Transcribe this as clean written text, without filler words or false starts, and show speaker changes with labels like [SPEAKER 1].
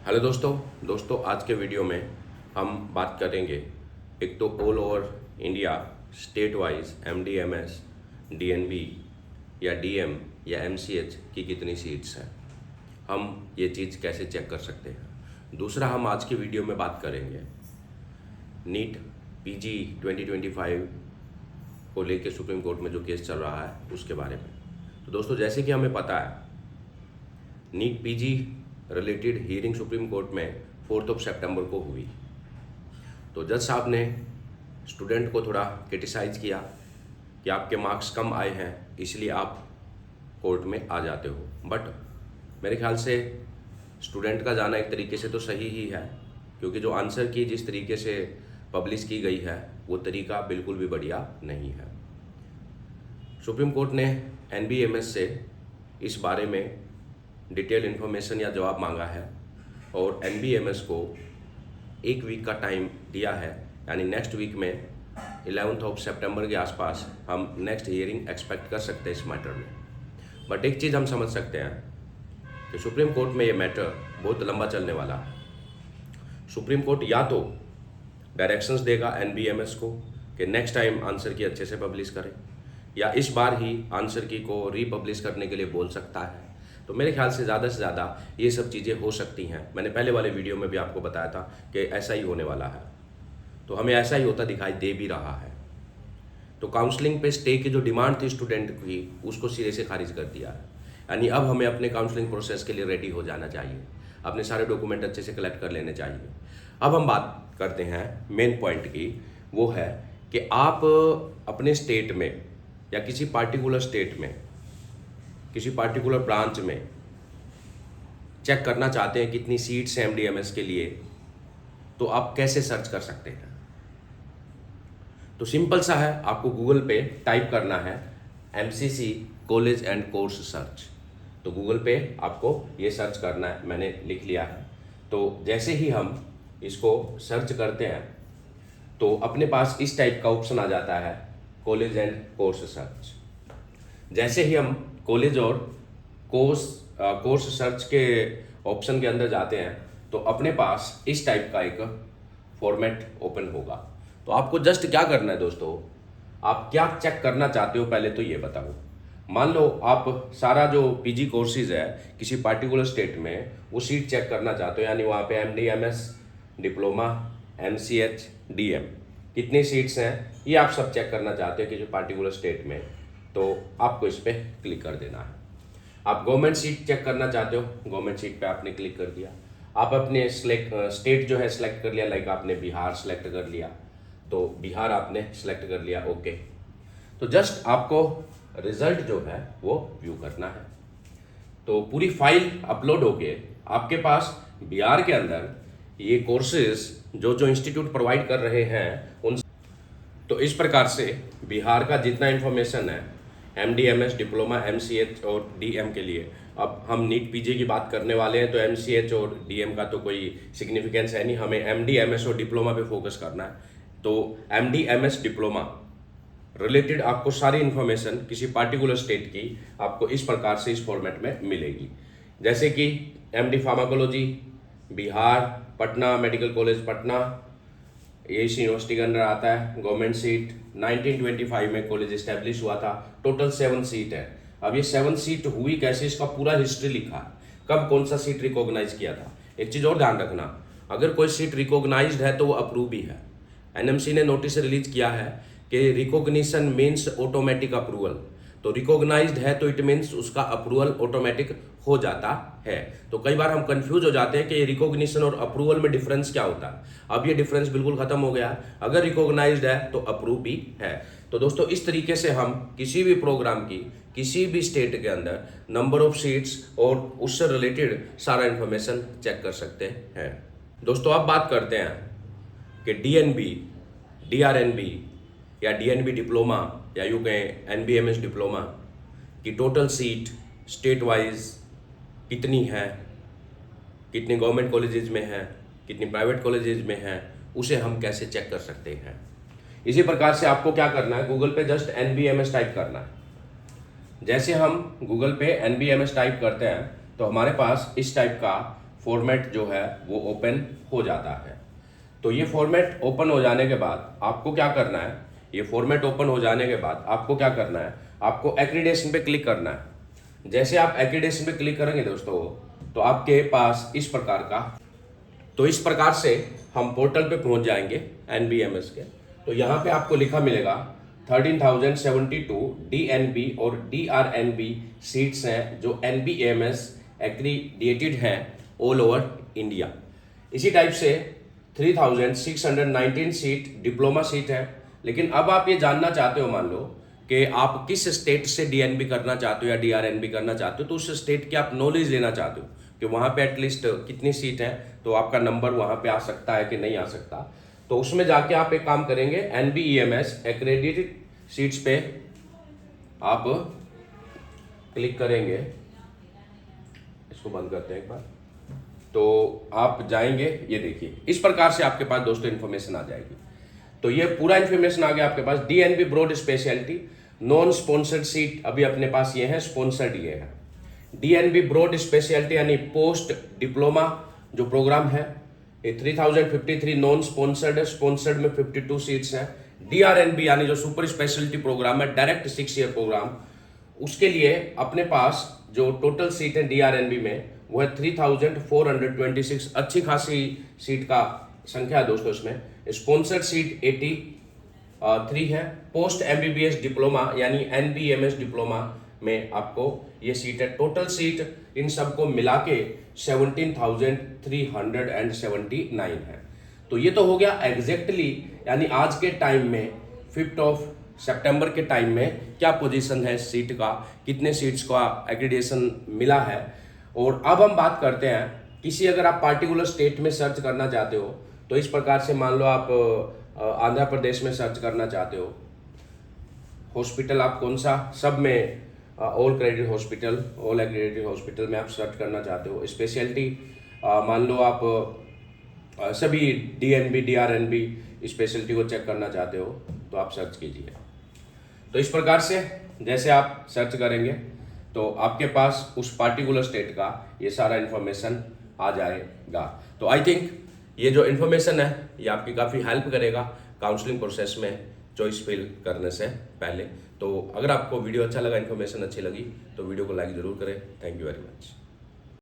[SPEAKER 1] Hello दोस्तों आज के वीडियो में हम बात करेंगे एक तो all over India state wise MDMS, DNB या डीएम या एमसीएच की कितनी सीट्स हैं, हम ये चीज़ कैसे चेक कर सकते हैं। दूसरा हम आज की वीडियो में बात करेंगे नीट पीजी 2025 को लेकर सुप्रीम कोर्ट में जो केस चल रहा है उसके बारे में। तो दोस्तों जैसे कि हमें पता है NEET PG related hearing Supreme Court में 4 सितंबर को हुई। तो जज साहब ने स्टूडेंट को थोड़ा क्रिटिसाइज किया कि आपके मार्क्स कम आए हैं इसलिए आप कोर्ट में आ जाते हो। बट मेरे ख्याल से स्टूडेंट का जाना एक तरीके से तो सही ही है, क्योंकि जो आंसर की जिस तरीके से पब्लिश की गई है वो तरीका बिल्कुल भी बढ़िया नहीं है। सुप्रीम कोर्ट ने एनबीएमएस से इस बारे में डिटेल इन्फॉर्मेशन या जवाब मांगा है और एनबीएमएस को 1 वीक का टाइम दिया है, यानी नेक्स्ट वीक में 11 सितंबर के आसपास हम नेक्स्ट हियरिंग एक्सपेक्ट कर सकते हैं इस मैटर में। बट एक चीज़ हम समझ सकते हैं कि सुप्रीम कोर्ट में ये मैटर बहुत लंबा चलने वाला है। सुप्रीम कोर्ट या तो डायरेक्शंस देगा एनबीएमएस को कि नेक्स्ट टाइम आंसर की अच्छे से पब्लिश करें, या इस बार ही आंसर की को रीपब्लिश करने के लिए बोल सकता है। तो मेरे ख्याल से ज़्यादा ये सब चीज़ें हो सकती हैं। मैंने पहले वाले वीडियो में भी आपको बताया था कि ऐसा ही होने वाला है, तो हमें ऐसा ही होता दिखाई दे भी रहा है। तो काउंसलिंग पे स्टे की जो डिमांड थी स्टूडेंट की, उसको सिरे से खारिज कर दिया है। यानी अब हमें अपने काउंसलिंग प्रोसेस के लिए रेडी हो जाना चाहिए, अपने सारे डॉक्यूमेंट अच्छे से कलेक्ट कर लेने चाहिए। अब हम बात करते हैं मेन पॉइंट की, वो है कि आप अपने स्टेट में या किसी पार्टिकुलर स्टेट में किसी पार्टिकुलर ब्रांच में चेक करना चाहते हैं कितनी सीट्स हैं एमडीएमएस के लिए, तो आप कैसे सर्च कर सकते हैं। तो सिंपल सा है, आपको गूगल पे टाइप करना है MCC college and course search. तो गूगल पे आपको ये सर्च करना है, मैंने लिख लिया है। तो जैसे ही हम इसको सर्च करते हैं तो अपने पास इस टाइप का ऑप्शन आ जाता है कॉलेज एंड कोर्स सर्च। जैसे ही हम कॉलेज और कोर्स सर्च के ऑप्शन के अंदर जाते हैं तो अपने पास इस टाइप का एक फॉर्मेट ओपन होगा। तो आपको जस्ट क्या करना है दोस्तों, आप क्या चेक करना चाहते हो पहले तो ये बताओ। मान लो आप सारा जो पीजी कोर्सेज है किसी पार्टिकुलर स्टेट में वो सीट चेक करना चाहते हो, यानी वहाँ पे एमडीएमएस, डिप्लोमा, एमसीएच, डीएम कितनी सीट्स हैं ये आप सब चेक करना चाहते हो किसी पार्टिकुलर स्टेट में, तो आपको इस पर क्लिक कर देना है। आप गवर्नमेंट सीट चेक करना चाहते हो, गवर्नमेंट सीट पे आपने क्लिक कर दिया। आप अपने स्टेट जो है सिलेक्ट कर लिया, लाइक आपने बिहार सेलेक्ट कर लिया, तो बिहार आपने सेलेक्ट कर लिया, ओके। तो जस्ट आपको रिजल्ट जो है वो व्यू करना है। तो पूरी फाइल अपलोड होके आपके पास बिहार के अंदर ये कोर्सेज जो इंस्टीट्यूट प्रोवाइड कर रहे हैं उन, तो इस प्रकार से बिहार का जितना इन्फॉर्मेशन है एमडीएमएस, डिप्लोमा, एमसीएच और डीएम के लिए, अब हम नीट पीजी की बात करने वाले हैं तो एमसीएच और डीएम का तो कोई सिग्निफिकेंस है नहीं, हमें एमडीएमएस और डिप्लोमा पे फोकस करना है। तो एमडीएमएस डिप्लोमा रिलेटेड आपको सारी इन्फॉर्मेशन किसी पार्टिकुलर स्टेट की आपको इस प्रकार से इस फॉर्मेट में मिलेगी। जैसे कि MD pharmacology Bihar, Patna medical college Patna, ये इस यूनिवर्सिटी के अंदर आता है। गवर्नमेंट सीट 1925 में कॉलेज इस्टेब्लिश हुआ था। टोटल 7 सीट है। अब ये 7 सीट हुई कैसे, इसका पूरा हिस्ट्री लिखा है, कब कौन सा सीट रिकॉग्नाइज किया था। एक चीज़ और ध्यान रखना, अगर कोई सीट रिकॉग्नाइज्ड है तो वो अप्रूव भी है। एनएमसी ने नोटिस रिलीज किया है कि रिकॉग्निशन मीन्स ऑटोमेटिक अप्रूवल। तो रिकॉग्नाइज्ड है तो इट मीन्स उसका अप्रूवल ऑटोमेटिक हो जाता है। तो कई बार हम कंफ्यूज हो जाते हैं कि रिकॉग्निशन और अप्रूवल में डिफरेंस क्या होता है। अब ये डिफरेंस बिल्कुल खत्म हो गया, अगर रिकॉग्नाइज्ड है तो अप्रूव भी है। तो दोस्तों इस तरीके से हम किसी भी प्रोग्राम की किसी भी स्टेट के अंदर नंबर ऑफ सीट्स और उससे रिलेटेड सारा इंफॉर्मेशन चेक कर सकते हैं। दोस्तों अब बात करते हैं कि डीएनबी, डीआरएनबी या डीएनबी डिप्लोमा या यूँ कहें एनबीएमएस डिप्लोमा की टोटल सीट स्टेट वाइज कितनी है, कितने गवर्नमेंट कॉलेजेस में है, कितनी प्राइवेट कॉलेजेस में है, उसे हम कैसे चेक कर सकते हैं। इसी प्रकार से आपको क्या करना है, गूगल पे जस्ट एनबीएमएस टाइप करना है। जैसे हम गूगल पे एनबीएमएस टाइप करते हैं तो हमारे पास इस टाइप का फॉर्मेट जो है वो ओपन हो जाता है। तो ये फॉर्मेट ओपन हो जाने के बाद आपको क्या करना है, ये फॉर्मेट ओपन हो जाने के बाद आपको क्या करना है, आपको एक्रीडेशन पे क्लिक करना है। जैसे आप एक्रीडेशन पे क्लिक करेंगे दोस्तों तो आपके पास इस प्रकार से हम पोर्टल पे पहुंच जाएंगे NBMS के। तो यहाँ पे आपको लिखा मिलेगा 13,072 DNB और DRNB सीट्स हैं जो NBMS एक्रीडिएटेड हैं ऑल ओवर इंडिया। इसी टाइप से 3,619 सीट डिप्लोमा सीट है। लेकिन अब आप ये जानना चाहते हो, मान लो कि आप किस स्टेट से DNB करना चाहते हो या DRNB करना चाहते हो, तो उस स्टेट की आप नॉलेज लेना चाहते हो कि वहाँ पे एटलीस्ट कितनी सीट है, तो आपका नंबर वहाँ पे आ सकता है कि नहीं आ सकता। तो उसमें जाके आप एक काम करेंगे, NBMS एक्रेडिटेड सीट्स पे आप क्लिक करेंगे। इसको बंद करते हैं एक बार। तो आप जाएंगे, ये देखिए इस प्रकार से आपके पास दोस्तों इन्फॉर्मेशन आ जाएगी। तो ये पूरा इन्फॉर्मेशन आ गया आपके पास। DNB broad speciality non sponsored seat अभी अपने पास ये है, स्पॉन्सर्ड ये है। DNB ब्रॉड स्पेशलिटी यानी पोस्ट डिप्लोमा जो प्रोग्राम है ये 3053 नॉन स्पॉन्सर्ड है, स्पॉन्सर्ड में 52 सीट्स हैं। DRNB यानी जो सुपर स्पेशलिटी प्रोग्राम है, डायरेक्ट 6 ईयर प्रोग्राम, उसके लिए अपने पास जो टोटल सीट है DRNB में वो है 3,426। अच्छी खासी सीट का संख्या है दोस्तों इसमें। स्पॉन्सर्ड सीट 83 है। पोस्ट MBBS डिप्लोमा यानी NBMS डिप्लोमा में आपको ये सीट है। टोटल सीट इन सबको मिला के 17,379 है। तो ये तो हो गया एग्जैक्टली, यानी आज के टाइम में 5 सितंबर के टाइम में क्या पोजीशन है सीट का, कितने सीट्स का एक्रीडिएशन मिला है। और अब हम बात करते हैं किसी अगर आप पार्टिकुलर स्टेट में सर्च करना चाहते हो, तो इस प्रकार से मान लो आप आंध्र प्रदेश में सर्च करना चाहते हो, हॉस्पिटल आप कौन सा, सब में all credit hospital, all accredited hospital में आप सर्च करना चाहते हो। स्पेशलिटी मान लो आप सभी DNB DRNB स्पेशलिटी को चेक करना चाहते हो तो आप सर्च कीजिए। तो इस प्रकार से जैसे आप सर्च करेंगे तो आपके पास उस पार्टिकुलर स्टेट का ये सारा इन्फॉर्मेशन आ जाएगा। तो आई थिंक ये जो इन्फॉर्मेशन है ये आपकी काफ़ी हेल्प करेगा काउंसलिंग प्रोसेस में चॉइस फिल करने से पहले। तो अगर आपको वीडियो अच्छा लगा, इन्फॉर्मेशन अच्छी लगी, तो वीडियो को लाइक ज़रूर करें। Thank you very much.